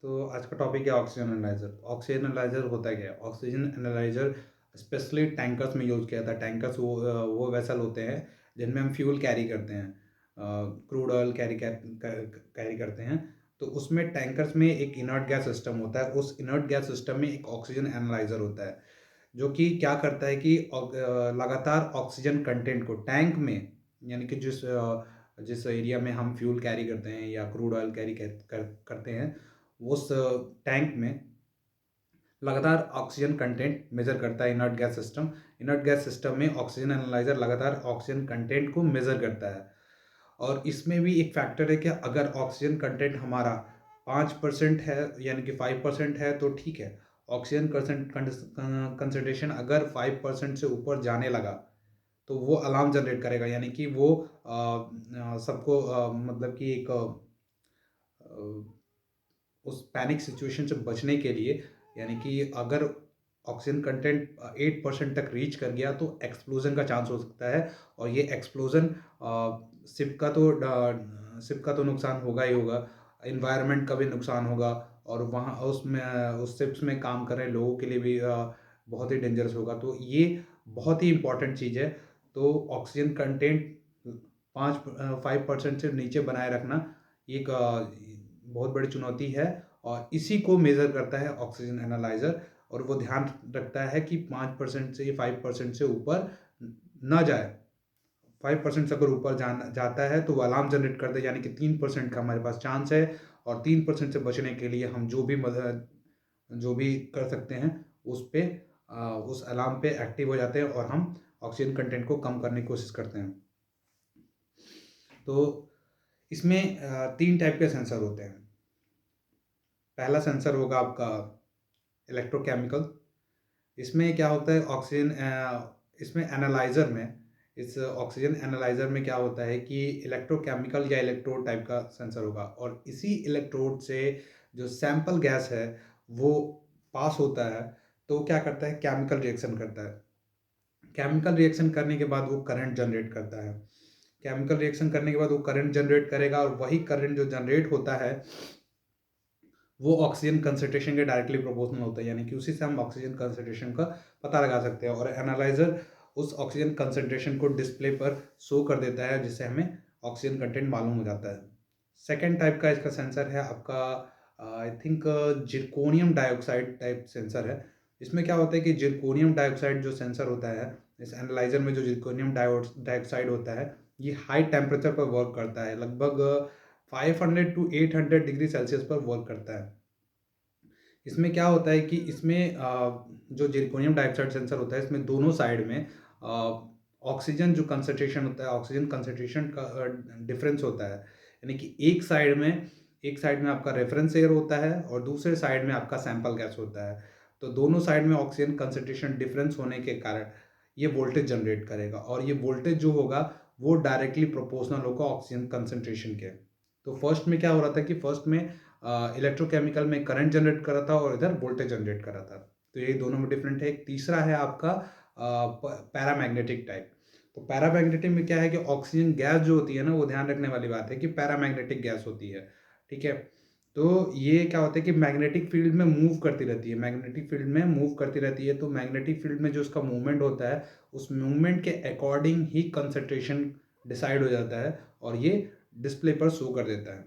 तो आज का टॉपिक है ऑक्सीजन एनालाइज़र। ऑक्सीजन एनालाइज़र होता क्या है? ऑक्सीजन एनालाइज़र स्पेशली टैंकर्स में यूज़ किया जाता है। टैंकर्स वो वेसल होते हैं जिनमें हम फ्यूल कैरी करते हैं। क्रूड ऑयल कैरी करते हैं। तो उसमें टैंकर्स में एक इनर्ट गैस सिस्टम होता है। उस इनर्ट गैस सिस्टम में एक ऑक्सीजन एनालाइज़र होता है, जो कि क्या करता है कि लगातार ऑक्सीजन कंटेंट को टैंक में, यानी कि जिस एरिया में हम फ्यूल कैरी करते हैं या क्रूड ऑयल कैरी करते हैं, उस टैंक में लगातार ऑक्सीजन कंटेंट मेजर करता है inert gas system. Inert gas system में ऑक्सीजन एनालाइजर लगातार ऑक्सीजन कंटेंट को मेजर करता है। और इसमें भी एक फैक्टर है कि अगर ऑक्सीजन कंटेंट हमारा 5% है, यानी कि 5% है, तो ठीक है। ऑक्सीजन कंसंट्रेशन अगर 5% से ऊपर जाने लगा तो वो अलार्म जनरेट करेगा, यानी कि वो सबको मतलब कि एक उस पैनिक सिचुएशन से बचने के लिए, यानी कि अगर ऑक्सीजन कंटेंट 8% तक रीच कर गया तो एक्सप्लोजन का चांस हो सकता है। और ये एक्सप्लोजन शिप का तो नुकसान होगा ही होगा, इन्वायरमेंट का भी नुकसान होगा, और वहाँ उसमें उस शिप्स में काम कर रहे लोगों के लिए भी बहुत ही डेंजरस होगा। तो ये बहुत ही इंपॉर्टेंट चीज़ है। तो ऑक्सीजन कंटेंट 5% से नीचे बनाए रखना एक बहुत बड़ी चुनौती है, और इसी को मेज़र करता है ऑक्सीजन एनालाइज़र। और वो ध्यान रखता है कि 5% से 5% से ऊपर ना जाए। 5% से अगर ऊपर जाता है तो वो अलार्म जनरेट करता है, यानी कि 3% का हमारे पास चांस है। और 3% से बचने के लिए हम जो भी कर सकते हैं उस पे उस अलार्म पे एक्टिव हो जाते हैं, और हम ऑक्सीजन कंटेंट को कम करने की कोशिश करते हैं। तो इसमें 3 टाइप के सेंसर होते हैं। पहला सेंसर होगा आपका इलेक्ट्रोकेमिकल। इसमें क्या होता है, इसमें एनालाइज़र में, इस ऑक्सीजन एनालाइज़र में क्या होता है कि इलेक्ट्रोकेमिकल या इलेक्ट्रोड टाइप का सेंसर होगा, और इसी इलेक्ट्रोड से जो सैंपल गैस है वो पास होता है। तो क्या करता है, केमिकल रिएक्शन करता है। केमिकल रिएक्शन करने के बाद वो करंट जनरेट करता है। केमिकल रिएक्शन करने के बाद वो करंट जनरेट करेगा, और वही करंट जो जनरेट होता है वो ऑक्सीजन कंसंट्रेशन के डायरेक्टली प्रोपोर्शनल होता है, यानी कि उसी से हम ऑक्सीजन कंसंट्रेशन का पता लगा सकते हैं। और एनालाइजर उस ऑक्सीजन कंसंट्रेशन को डिस्प्ले पर शो कर देता है, जिससे हमें ऑक्सीजन कंटेंट मालूम हो जाता है। सेकेंड टाइप का इसका सेंसर है आपका, I think zirconium dioxide type sensor है। इसमें क्या होता है कि जिरकोनियम डाइऑक्साइड जो सेंसर होता है, इस एनालाइजर में जो जिरकोनियम डाइऑक्साइड होता है, ये हाई टेम्परेचर पर वर्क करता है। लगभग 500 टू 800 डिग्री सेल्सियस पर वर्क करता है। इसमें क्या होता है कि इसमें जो जिरकोनियम डाइऑक्साइड सेंसर होता है, इसमें दोनों साइड में ऑक्सीजन जो कंसंट्रेशन होता है, ऑक्सीजन कंसंट्रेशन का डिफरेंस होता है। यानी कि एक साइड में आपका रेफरेंस एयर होता है, और दूसरे साइड में आपका सैंपल गैस होता है। तो दोनों साइड में ऑक्सीजन कंसंट्रेशन डिफरेंस होने के कारण ये वोल्टेज जनरेट करेगा, और ये वोल्टेज जो होगा वो डायरेक्टली प्रोपोर्शनल होगा ऑक्सीजन कंसंट्रेशन के। तो फर्स्ट में क्या हो रहा था कि फर्स्ट में इलेक्ट्रोकेमिकल में करंट जनरेट कर रहा था, और इधर वोल्टेज जनरेट कर रहा था। तो ये दोनों में डिफरेंट है। एक तीसरा है आपका पैरामैग्नेटिक टाइप। तो पैरामैग्नेटिक में क्या है कि ऑक्सीजन गैस जो होती है ना, वो ध्यान रखने वाली बात है कि पैरामैग्नेटिक गैस होती है। ठीक है। तो ये क्या होता है कि मैग्नेटिक फील्ड में मूव करती रहती है, मैग्नेटिक फील्ड में मूव करती रहती है। तो मैग्नेटिक फील्ड में जो उसका मूवमेंट होता है, उस मूवमेंट के अकॉर्डिंग ही कंसंट्रेशन डिसाइड हो जाता है, और ये डिस्प्ले पर शो कर देता है।